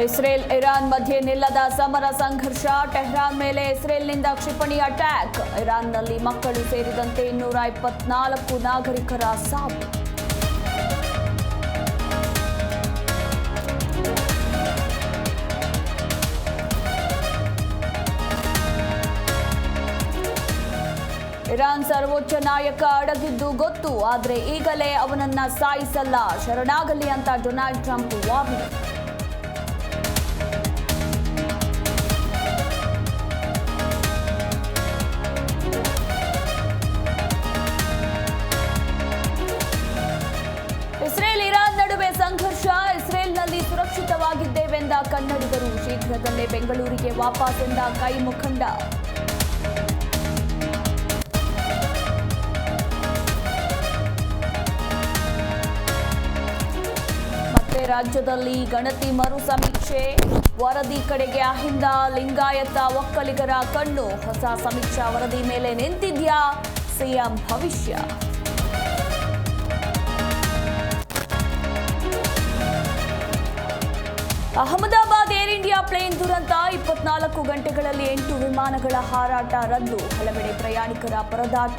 Israel Iran ಮಧ್ಯೆ ನಿಲ್ಲದ ಸಮರ ಸಂಘರ್ಷ. ಟೆಹರಾನ್ ಮೇಲೆ ಇಸ್ರೇಲ್ನಿಂದ ಕ್ಷಿಪಣಿ ಅಟ್ಯಾಕ್. ಇರಾನ್ನಲ್ಲಿ ಮಕ್ಕಳು ಸೇರಿದಂತೆ 224 ನಾಗರಿಕರ ಸಾವು. ಇರಾನ್ ಸರ್ವೋಚ್ಚ ನಾಯಕ ಅಡಗಿದ್ದು ಗೊತ್ತು, ಆದರೆ ಈಗಲೇ ಅವನನ್ನ ಸಾಯಿಸಲ್ಲ, ಶರಣಾಗಲಿ ಅಂತ Donald Trump warning. Israel Iran ನಡುವೆ ಸಂಘರ್ಷ. ಇಸ್ರೇಲ್ನಲ್ಲಿ ಸುರಕ್ಷಿತವಾಗಿದ್ದೇವೆಂದ ಕನ್ನಡಿಗರು. ಶೀಘ್ರದಲ್ಲೇ ಬೆಂಗಳೂರಿಗೆ ವಾಪಸ್ ಎಂದ ಕೈ ಮುಖಂಡ. ಮತ್ತೆ ರಾಜ್ಯದಲ್ಲಿ ಗಣತಿ ಮರು ಸಮೀಕ್ಷೆ. ವರದಿ ಕಡೆಗೆ ಅಹಿಂದ ಲಿಂಗಾಯತ ಒಕ್ಕಲಿಗರ ಕಣ್ಣು. ಹೊಸ ಸಮೀಕ್ಷಾ ವರದಿ ಮೇಲೆ ನಿಂತಿದ್ಯಾ ಸಿಎಂ ಭವಿಷ್ಯ. ಅಹಮದಾಬಾದ್ ಏರ್ ಇಂಡಿಯಾ ಪ್ಲೇನ್ ದುರಂತ. 24 ಗಂಟೆಗಳಲ್ಲಿ 8 ವಿಮಾನಗಳ ಹಾರಾಟ ರದ್ದು. ಹಲವೆಡೆ ಪ್ರಯಾಣಿಕರ ಪರದಾಟ.